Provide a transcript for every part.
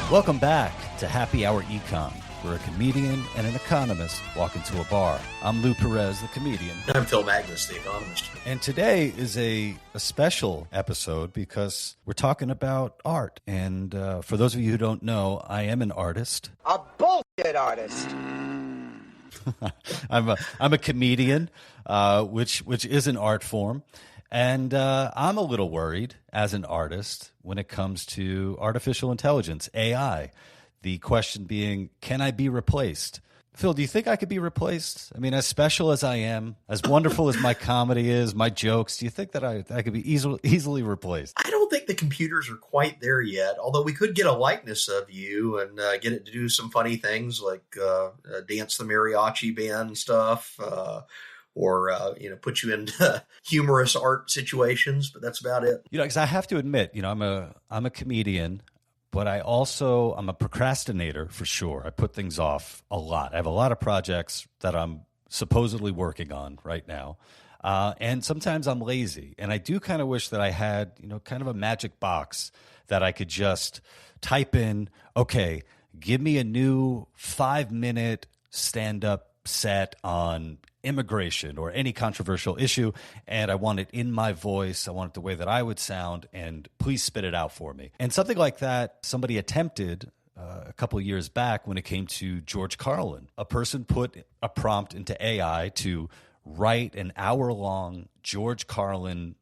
Welcome back to Happy Hour Econ, where a comedian and an economist walk into a bar. I'm Lou Perez, the comedian. I'm Phil Magnus, the economist. And today is a special episode because we're talking about art. And for those of you who don't know, I am an artist. A bullshit artist. I'm a comedian, which is an art form. And I'm a little worried as an artist when it comes to artificial intelligence, AI. The question being, can I be replaced? Phil, do you think I could be replaced? I mean, as special as I am, as wonderful as my comedy is, my jokes, do you think that I could be easily replaced? I don't think the computers are quite there yet, although we could get a likeness of you and get it to do some funny things like dance the mariachi band stuff, or put you into humorous art situations, but that's about it. Because I have to admit, I'm a comedian, but I'm a procrastinator for sure. I put things off a lot. I have a lot of projects that I'm supposedly working on right now. And sometimes I'm lazy. And I do kind of wish that I had, kind of a magic box that I could just type in, okay, give me a new 5-minute stand-up set on immigration or any controversial issue, and I want it in my voice. I want it the way that I would sound, and please spit it out for me. And something like that, somebody attempted a couple of years back when it came to George Carlin. A person put a prompt into AI to write an hour-long George Carlin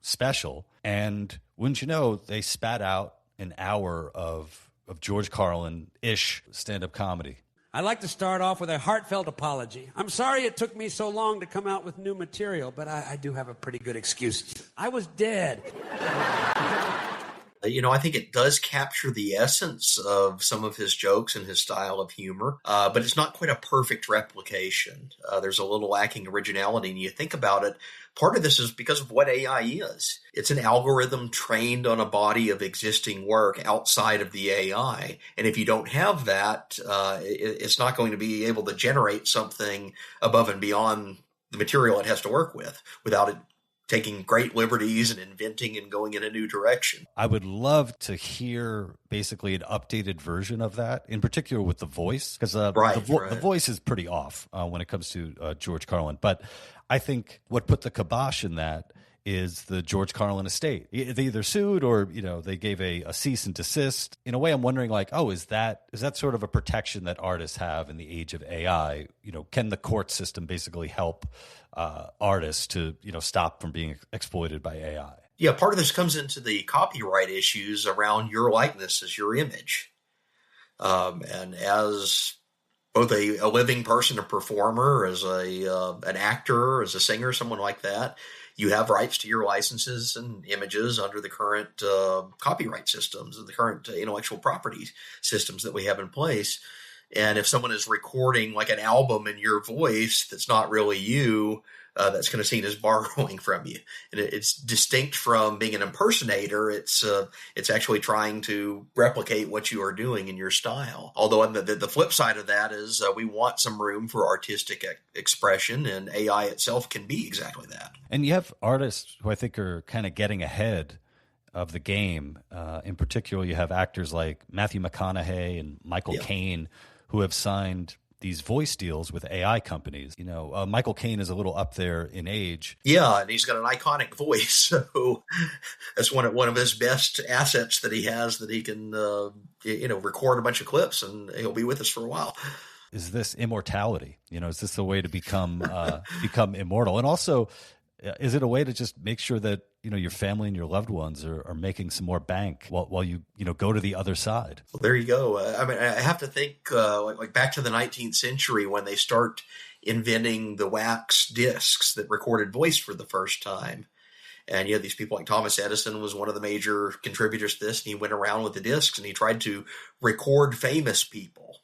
special, and wouldn't you know, they spat out an hour of George Carlin-ish stand-up comedy. I'd like to start off with a heartfelt apology. I'm sorry it took me so long to come out with new material, but I do have a pretty good excuse. I was dead. I think it does capture the essence of some of his jokes and his style of humor, but it's not quite a perfect replication. There's a little lacking originality, and you think about it, part of this is because of what AI is. It's an algorithm trained on a body of existing work outside of the AI, and if you don't have that, it's not going to be able to generate something above and beyond the material it has to work with without it taking great liberties and inventing and going in a new direction. I would love to hear basically an updated version of that, in particular with the voice, because the voice is pretty off when it comes to George Carlin. But I think what put the kibosh in that is the George Carlin estate. They either sued or, they gave a cease and desist. In a way, I'm wondering is that sort of a protection that artists have in the age of AI? Can the court system basically help artists to, stop from being exploited by AI? Yeah, part of this comes into the copyright issues around your likeness as your image. And as both a living person, a performer, as an actor, as a singer, someone like that, you have rights to your licenses and images under the current copyright systems and the current intellectual property systems that we have in place. And if someone is recording like an album in your voice that's not really you, that's kind of seen as borrowing from you. And it's distinct from being an impersonator. It's actually trying to replicate what you are doing in your style. Although the flip side of that is we want some room for artistic expression, and AI itself can be exactly that. And you have artists who I think are kind of getting ahead of the game. In particular, you have actors like Matthew McConaughey and Michael Caine who have signed these voice deals with AI companies. Michael Caine is a little up there in age. Yeah, and he's got an iconic voice, so that's one of his best assets that he has, that he can record a bunch of clips and he'll be with us for a while. Is this immortality? Is this a way to become immortal? And also, is it a way to just make sure that your family and your loved ones are making some more bank while you go to the other side? Well, there you go. I have to think like back to the 19th century when they start inventing the wax discs that recorded voice for the first time. And these people like Thomas Edison was one of the major contributors to this, and he went around with the discs and he tried to record famous people.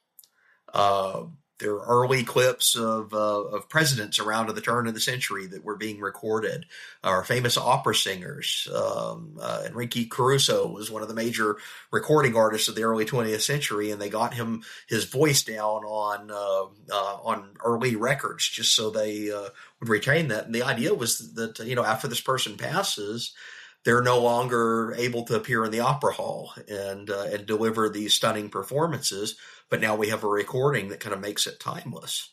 There are early clips of presidents around at the turn of the century that were being recorded. Our famous opera singers. Enrique Caruso was one of the major recording artists of the early 20th century, and they got his voice down on early records just so they would retain that. And the idea was that after this person passes, they're no longer able to appear in the opera hall and deliver these stunning performances. But now we have a recording that kind of makes it timeless.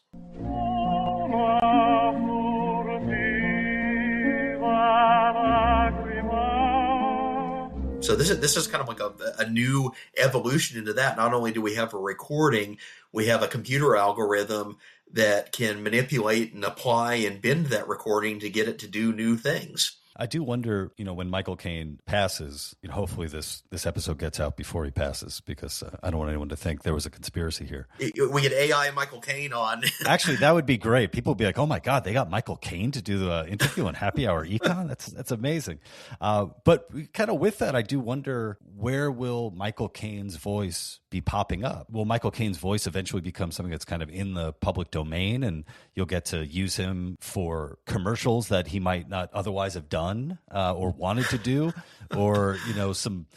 So this is kind of like a new evolution into that. Not only do we have a recording, we have a computer algorithm that can manipulate and apply and bend that recording to get it to do new things. I do wonder, when Michael Caine passes, hopefully this episode gets out before he passes, because I don't want anyone to think there was a conspiracy here. We get AI Michael Caine on. Actually, that would be great. People would be like, oh my God, they got Michael Caine to do the interview on Happy Hour Econ? That's amazing. But kind of with that, I do wonder, where will Michael Caine's voice be popping up? Will Michael Caine's voice eventually become something that's kind of in the public domain, and you'll get to use him for commercials that he might not otherwise have done or wanted to do, or some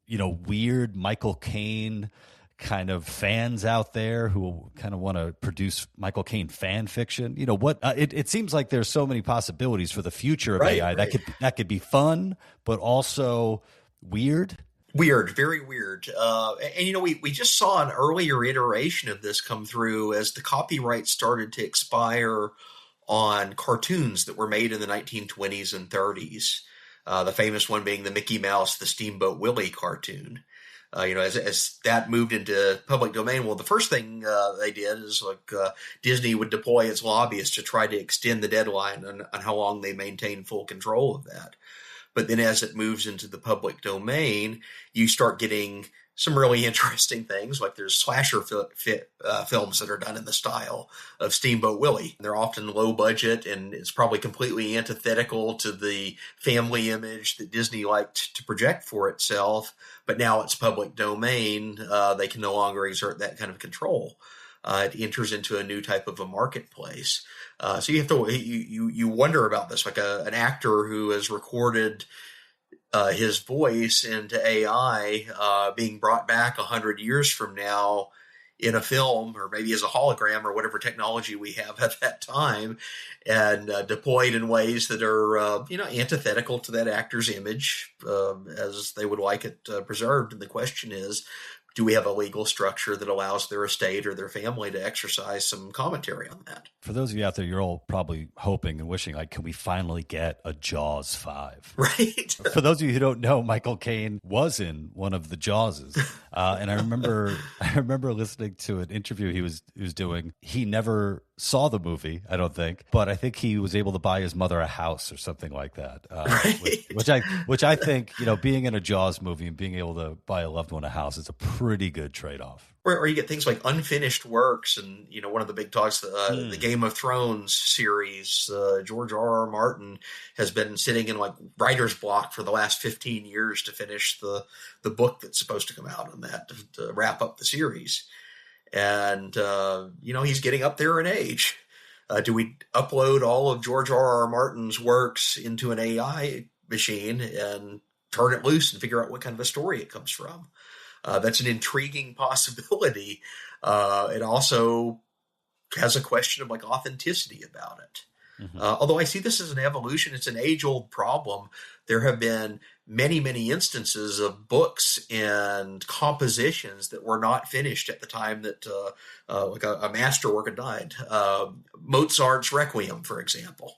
weird Michael Caine kind of fans out there who kind of want to produce Michael Caine fan fiction? It seems like there's so many possibilities for the future of AI. Right. That could be fun, but also weird. Weird, very weird. And we just saw an earlier iteration of this come through as the copyright started to expire on cartoons that were made in the 1920s and 30s. The famous one being the Mickey Mouse, the Steamboat Willie cartoon. As that moved into public domain, well, the first thing they did is Disney would deploy its lobbyists to try to extend the deadline on how long they maintain full control of that. But then as it moves into the public domain, you start getting some really interesting things, like there's slasher films that are done in the style of Steamboat Willie. They're often low budget, and it's probably completely antithetical to the family image that Disney liked to project for itself. But now it's public domain. They can no longer exert that kind of control. It enters into a new type of a marketplace. So you have to you wonder about this, like an actor who has recorded his voice into AI being brought back 100 years from now in a film, or maybe as a hologram, or whatever technology we have at that time, and deployed in ways that are antithetical to that actor's image as they would like it preserved. And the question is, do we have a legal structure that allows their estate or their family to exercise some commentary on that? For those of you out there, you're all probably hoping and wishing, can we finally get a Jaws 5? Right. For those of you who don't know, Michael Caine was in one of the Jawses. And I remember listening to an interview he was doing. He never saw the movie, I don't think, but I think he was able to buy his mother a house or something like that. Right. Which I think, being in a Jaws movie and being able to buy a loved one a house is a pretty good trade-off. Or you get things like unfinished works, and one of the big talks, the Game of Thrones series. George R.R. Martin has been sitting in writer's block for the last 15 years to finish the book that's supposed to come out on that to wrap up the series. And he's getting up there in age. Do we upload all of George R.R. Martin's works into an AI machine and turn it loose and figure out what kind of a story it comes from? That's an intriguing possibility. It also has a question of authenticity about it. Mm-hmm. Although I see this as an evolution, it's an age-old problem. There have been many, many instances of books and compositions that were not finished at the time that a masterwork had died. Mozart's Requiem, for example.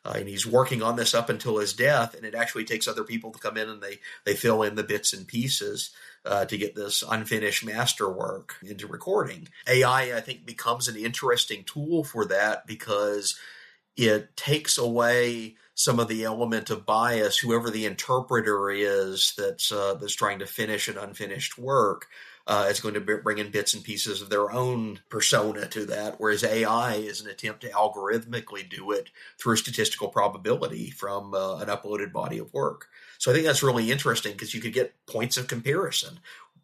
And he's working on this up until his death, and it actually takes other people to come in and they fill in the bits and pieces to get this unfinished masterwork into recording. AI, I think, becomes an interesting tool for that because it takes away some of the element of bias, whoever the interpreter is that's trying to finish an unfinished work. Is going to bring in bits and pieces of their own persona to that, whereas AI is an attempt to algorithmically do it through statistical probability from an uploaded body of work. So I think that's really interesting because you could get points of comparison.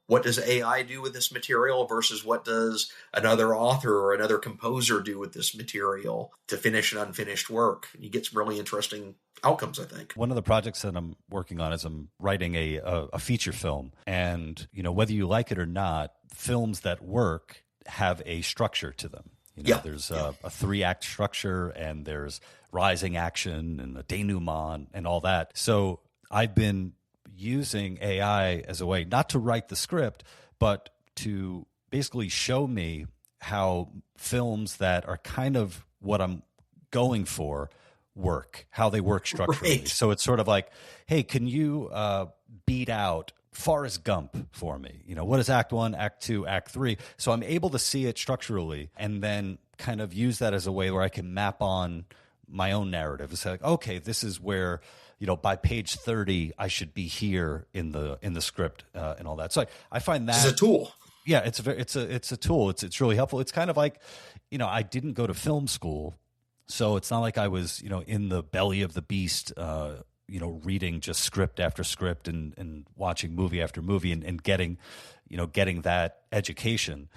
What does AI do with this material versus what does another author or another composer do with this material to finish an unfinished work? You get some really interesting outcomes, I think. One of the projects that I'm working on is I'm writing a feature film. And, whether you like it or not, films that work have a structure to them. There's a 3-act structure, and there's rising action and a denouement and all that. So I've been using AI as a way not to write the script, but to basically show me how films that are kind of what I'm going for work, how they work structurally. Right. So it's sort of like, hey, can you beat out Forrest Gump for me? You know, what is Act 1, Act 2, Act 3? So I'm able to see it structurally and then kind of use that as a way where I can map on my own narrative. It's like, okay, this is where, you know, by page 30, I should be here in the script and all that. So I find that It's a tool. Yeah, it's a tool. It's really helpful. It's kind of like, you know, I didn't go to film school, so it's not like I was, you know, in the belly of the beast, you know, reading just script after script and watching movie after movie and getting, you know, getting that education.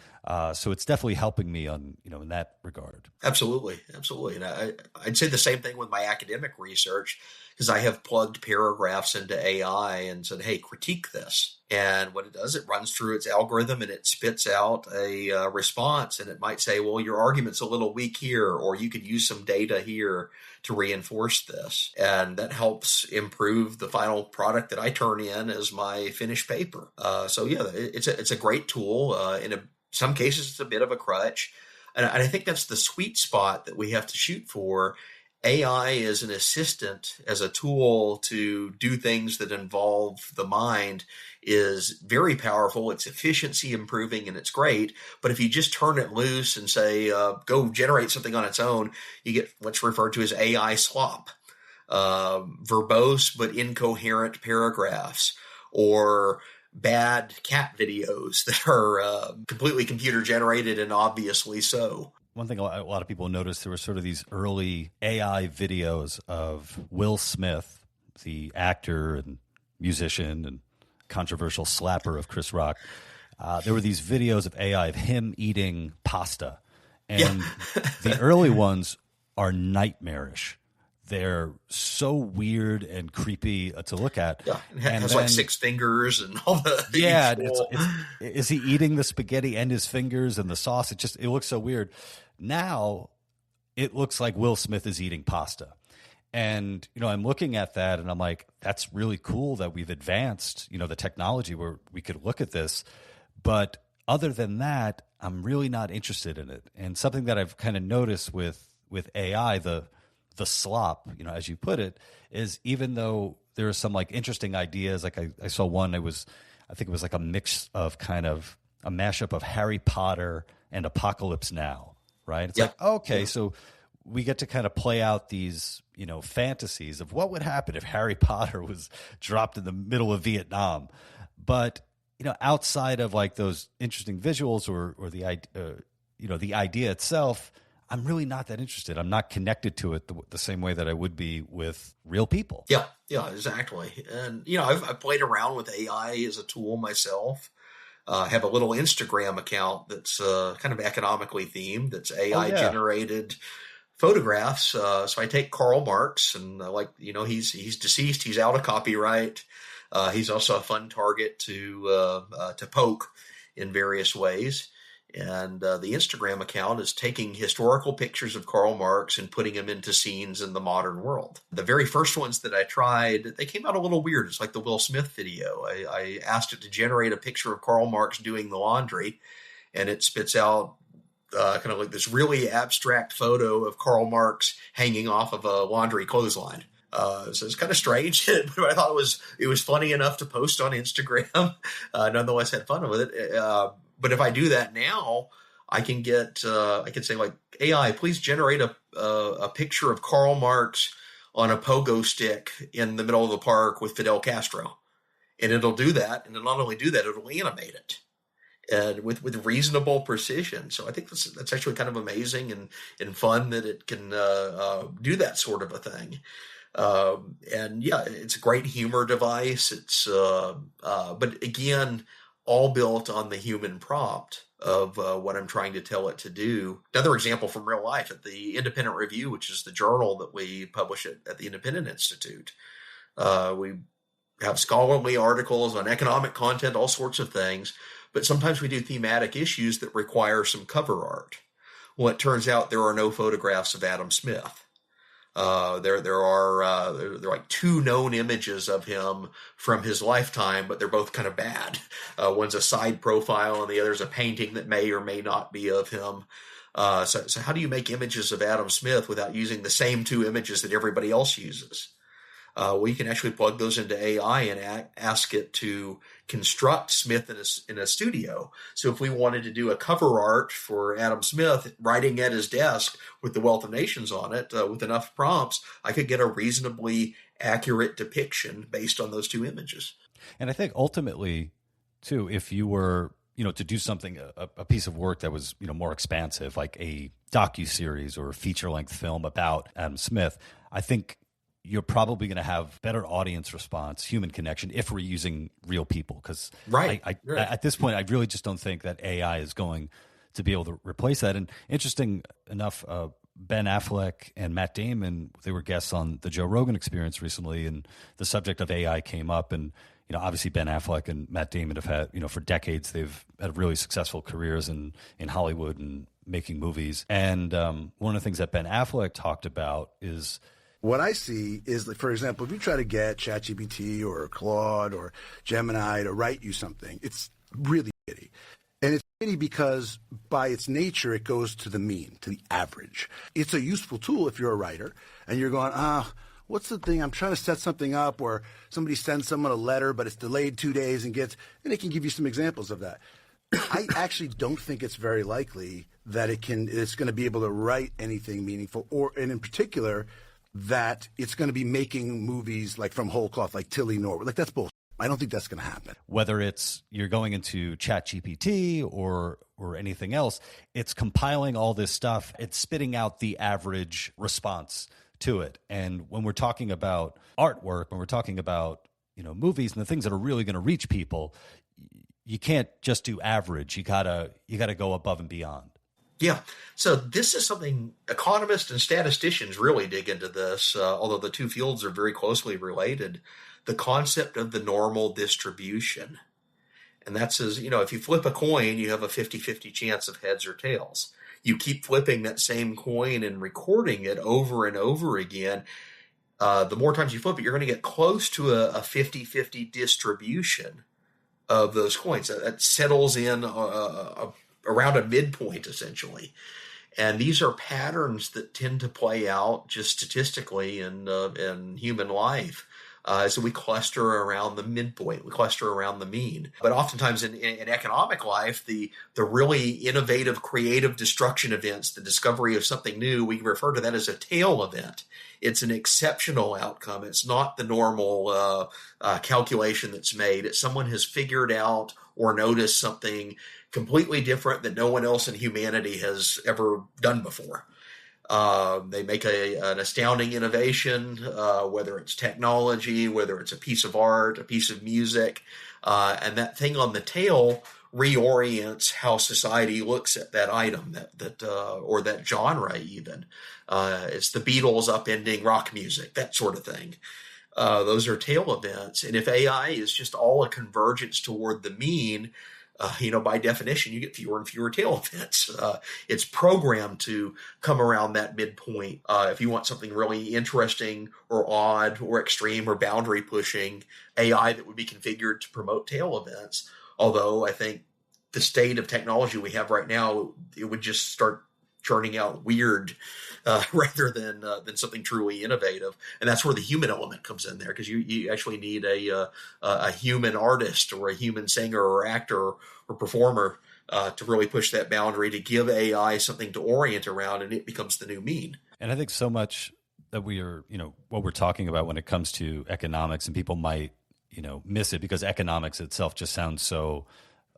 So it's definitely helping me on, you know, in that regard. Absolutely. Absolutely. And I'd say the same thing with my academic research, because I have plugged paragraphs into AI and said, hey, critique this. And what it does, it runs through its algorithm and it spits out a response. And it might say, well, your argument's a little weak here, or you could use some data here to reinforce this. And that helps improve the final product that I turn in as my finished paper. So yeah, it's a great tool. In some cases, it's a bit of a crutch. And I think that's the sweet spot that we have to shoot for. AI is an assistant, as a tool to do things that involve the mind, is very powerful. It's efficiency improving and it's great. But if you just turn it loose and say, go generate something on its own, you get what's referred to as AI slop, verbose but incoherent paragraphs, or bad cat videos that are completely computer generated and obviously so. One thing a lot of people noticed, there were sort of these early AI videos of Will Smith, the actor and musician and controversial slapper of Chris Rock. There were these videos of AI of him eating pasta. And the early ones are nightmarish. They're so weird and creepy to look at. Yeah, it has like 6 fingers and all the is he eating the spaghetti and his fingers and the sauce? It looks so weird. Now it looks like Will Smith is eating pasta. And, you know, I'm looking at that and I'm like, that's really cool that we've advanced, you know, the technology where we could look at this. But other than that, I'm really not interested in it. And something that I've kind of noticed with AI, the slop, you know, as you put it, is even though there are some like interesting ideas, like I saw one, I think it was like a mix of kind of a mashup of Harry Potter and Apocalypse Now, right? It's like, okay, so we get to kind of play out these, you know, fantasies of what would happen if Harry Potter was dropped in the middle of Vietnam. But, you know, outside of like those interesting visuals or the you know, the idea itself, I'm really not that interested. I'm not connected to it the same way that I would be with real people. Yeah, exactly. And, you know, I've played around with AI as a tool myself. I have a little Instagram account that's kind of economically themed. That's AI generated photographs. So I take Karl Marx, and you know, he's deceased. He's out of copyright. He's also a fun target to poke in various ways. And the Instagram account is taking historical pictures of Karl Marx and putting them into scenes in the modern world. The very first ones that I tried, they came out a little weird. It's like the Will Smith video. I asked it to generate a picture of Karl Marx doing the laundry, and it spits out kind of like this really abstract photo of Karl Marx hanging off of a laundry clothesline. So it's kind of strange, but I thought it was funny enough to post on Instagram. Nonetheless, had fun with it. But if I do that now, I can say like, AI, please generate a picture of Karl Marx on a pogo stick in the middle of the park with Fidel Castro, and it'll do that. And it'll not only do that, it'll animate it, and with reasonable precision. So I think that's actually kind of amazing and fun that it can do that sort of a thing. And yeah, it's a great humor device. It's but again, all built on the human prompt of what I'm trying to tell it to do. Another example from real life at the Independent Review, which is the journal that we publish at the Independent Institute. We have scholarly articles on economic content, all sorts of things, but sometimes we do thematic issues that require some cover art. Well, it turns out there are no photographs of Adam Smith. There are like two known images of him from his lifetime, but they're both kind of bad. One's a side profile, and the other's a painting that may or may not be of him. So how do you make images of Adam Smith without using the same two images that everybody else uses? Well, you can actually plug those into AI and ask it to construct Smith in a studio. So if we wanted to do a cover art for Adam Smith writing at his desk with the Wealth of Nations on it, with enough prompts, I could get a reasonably accurate depiction based on those two images. And I think ultimately, too, if you were, to do something, a piece of work that was, more expansive, like a docuseries or a feature-length film about Adam Smith, I think you're probably going to have better audience response, human connection, if we're using real people. Because right. At this point, I really just don't think that AI is going to be able to replace that. And interesting enough, Ben Affleck and Matt Damon, they were guests on the Joe Rogan Experience recently, and the subject of AI came up. And obviously Ben Affleck and Matt Damon have had, for decades, they've had really successful careers in Hollywood and making movies. And one of the things that Ben Affleck talked about is, what I see is, for example, if you try to get ChatGPT or Claude or Gemini to write you something, it's really shitty. And it's shitty because by its nature, it goes to the mean, to the average. It's a useful tool if you're a writer and you're going, what's the thing? I'm trying to set something up, or somebody sends someone a letter, but it's delayed 2 days and it can give you some examples of that. I actually don't think it's very likely that it's going to be able to write anything meaningful, and in particular, that it's going to be making movies like from whole cloth, like Tilly Norwood. Like, that's bullshit. I don't think that's going to happen. Whether it's you're going into ChatGPT or anything else, it's compiling all this stuff. It's spitting out the average response to it. And when we're talking about artwork, when we're talking about movies and the things that are really going to reach people, you can't just do average. You gotta go above and beyond. Yeah. So this is something economists and statisticians really dig into this, although the two fields are very closely related. The concept of the normal distribution. And that says, if you flip a coin, you have a 50-50 chance of heads or tails. You keep flipping that same coin and recording it over and over again. The more times you flip it, you're going to get close to a 50-50 distribution of those coins. That settles in around a midpoint, essentially. And these are patterns that tend to play out just statistically in human life. So we cluster around the midpoint, we cluster around the mean. But oftentimes in economic life, the really innovative, creative destruction events, the discovery of something new, we refer to that as a tail event. It's an exceptional outcome. It's not the normal calculation that's made. It's someone has figured out or noticed something completely different that no one else in humanity has ever done before. They make an astounding innovation, whether it's technology, whether it's a piece of art, a piece of music, and that thing on the tail reorients how society looks at that item, or that genre even. It's the Beatles upending rock music, that sort of thing. Those are tail events. And if AI is just all a convergence toward the mean, by definition, you get fewer and fewer tail events. It's programmed to come around that midpoint. If you want something really interesting or odd or extreme or boundary pushing, AI that would be configured to promote tail events. Although I think the state of technology we have right now, it would just start churning out weird rather than something truly innovative. And that's where the human element comes in there, because you actually need a human artist or a human singer or actor or performer to really push that boundary, to give AI something to orient around, and it becomes the new mean. And I think so much that we are, what we're talking about when it comes to economics, and people might, miss it because economics itself just sounds so,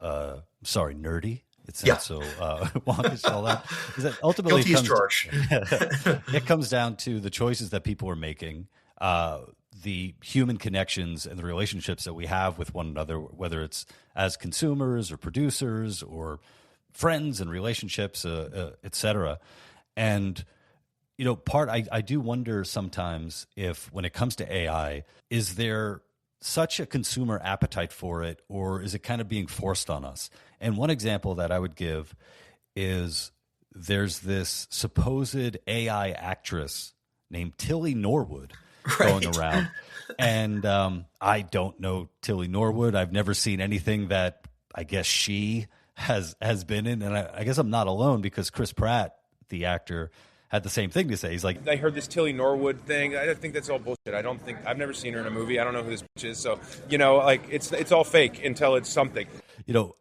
nerdy. It sounds so wonkish and all that. Is that ultimately it comes down to the choices that people are making, the human connections and the relationships that we have with one another, whether it's as consumers or producers or friends and relationships, et cetera. And, I do wonder sometimes if, when it comes to AI, is there such a consumer appetite for it, or is it kind of being forced on us? And one example that I would give is there's this supposed AI actress named Tilly Norwood Right. going around. And I don't know Tilly Norwood. I've never seen anything that I guess she has been in. And I guess I'm not alone, because Chris Pratt, the actor, had the same thing to say. He's like, I heard this Tilly Norwood thing. I think that's all bullshit. I've never seen her in a movie. I don't know who this bitch is. So, like it's all fake until it's something.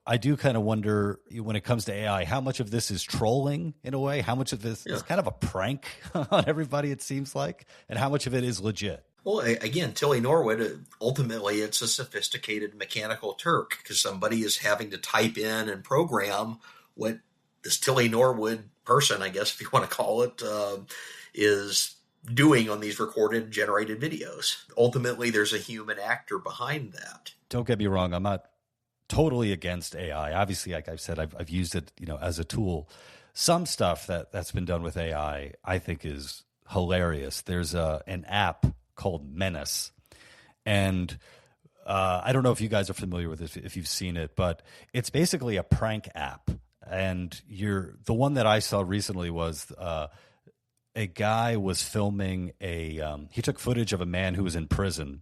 I do kind of wonder, when it comes to AI, how much of this is trolling in a way, how much of this is kind of a prank on everybody, it seems like, and how much of it is legit. Well, again, Tilly Norwood, ultimately it's a sophisticated mechanical Turk, because somebody is having to type in and program what this Tilly Norwood person, I guess if you want to call it, is doing on these recorded, generated videos. Ultimately, there's a human actor behind that. Don't get me wrong. I'm not totally against AI. Obviously, like I've said, I've used it, as a tool. Some stuff that's been done with AI, I think, is hilarious. There's an app called Menace, and I don't know if you guys are familiar with it, if you've seen it, but it's basically a prank app. And the one that I saw recently was a guy was filming he took footage of a man who was in prison,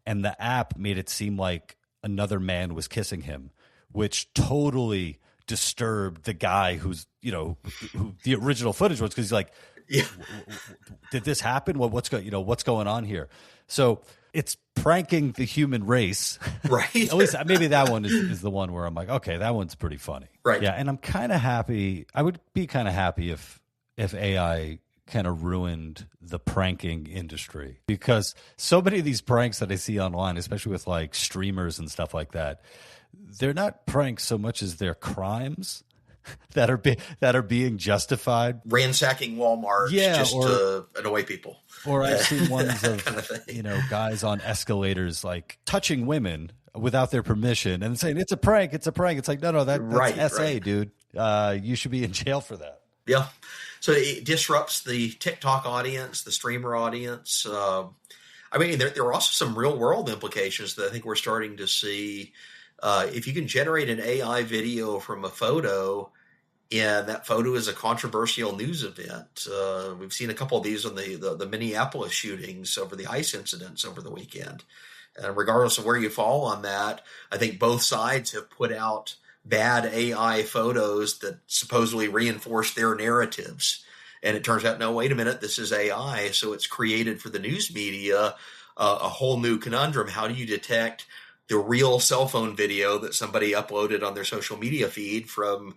and the app made it seem like another man was kissing him, which totally disturbed the guy who the original footage was, because he's like, did this happen? What's going on here? So it's pranking the human race, right? At least maybe that one is the one where I'm like, okay, that one's pretty funny, right? Yeah, and I'm kind of happy. I would be kind of happy if AI kind of ruined the pranking industry, because so many of these pranks that I see online, especially with like streamers and stuff like that, they're not pranks so much as they're crimes that are being justified. Ransacking Walmart, to annoy people. Or I've seen ones of, kind of thing. Guys on escalators like touching women without their permission and saying it's a prank. It's like, no, that's SA, dude. You should be in jail for that. Yeah. So it disrupts the TikTok audience, the streamer audience. There are also some real world implications that I think we're starting to see. If you can generate an AI video from a photo, and that photo is a controversial news event. We've seen a couple of these on the Minneapolis shootings over the ICE incidents over the weekend. And regardless of where you fall on that, I think both sides have put out bad AI photos that supposedly reinforce their narratives. And it turns out, no, wait a minute, this is AI. So it's created for the news media a whole new conundrum. How do you detect the real cell phone video that somebody uploaded on their social media feed from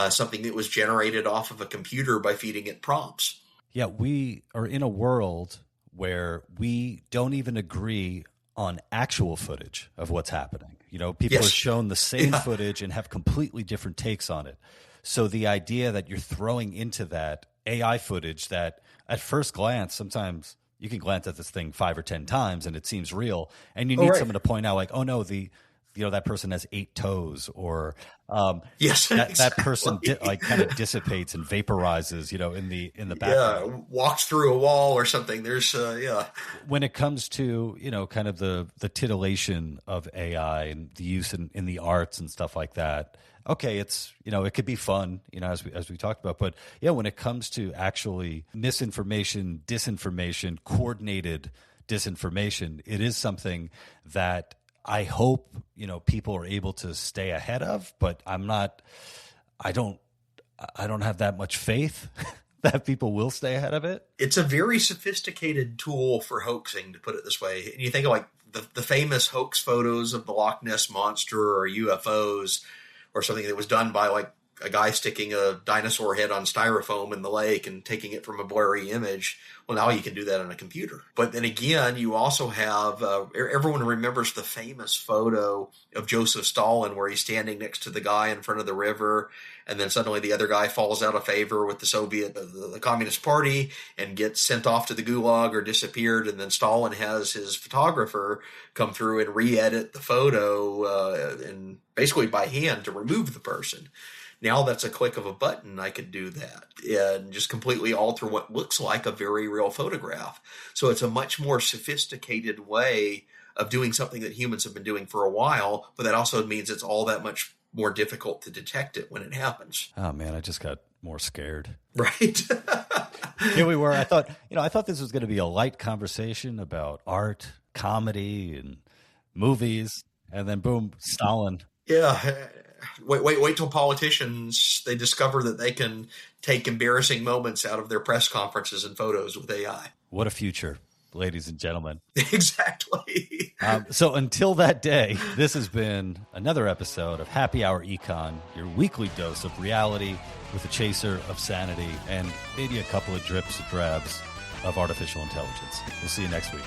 something that was generated off of a computer by feeding it prompts? Yeah, we are in a world where we don't even agree on actual footage of what's happening. People are shown the same footage and have completely different takes on it. So the idea that you're throwing into that AI footage that at first glance, sometimes you can glance at this thing 5 or 10 times and it seems real, and you need someone to point out like, oh no, that person has 8 toes, or that person kind of dissipates and vaporizes, in the background. Yeah, walks through a wall or something. There's When it comes to kind of the titillation of AI and the use in the arts and stuff like that. Okay, it's it could be fun, as we talked about, but yeah, when it comes to actually misinformation, disinformation, coordinated disinformation, it is something that I hope people are able to stay ahead of, but I don't have that much faith that people will stay ahead of it. It's a very sophisticated tool for hoaxing, to put it this way. And you think of like the famous hoax photos of the Loch Ness Monster or UFOs, or something that was done by like a guy sticking a dinosaur head on styrofoam in the lake and taking it from a blurry image. Well, now you can do that on a computer. But then again, you also have, everyone remembers the famous photo of Joseph Stalin where he's standing next to the guy in front of the river, and then suddenly the other guy falls out of favor with the Communist Party and gets sent off to the Gulag or disappeared, and then Stalin has his photographer come through and re-edit the photo and basically by hand to remove the person. Now that's a click of a button. I could do that and just completely alter what looks like a very real photograph. So it's a much more sophisticated way of doing something that humans have been doing for a while, but that also means it's all that much more difficult to detect it when it happens. Oh man, I just got more scared. Right. Here we were. I thought this was going to be a light conversation about art, comedy, and movies, and then boom, Stalin. Yeah. Wait till politicians, they discover that they can take embarrassing moments out of their press conferences and photos with AI. What a future, ladies and gentlemen. Exactly. So until that day, this has been another episode of Happy Hour Econ, your weekly dose of reality with a chaser of sanity and maybe a couple of drips or drabs of artificial intelligence. We'll see you next week.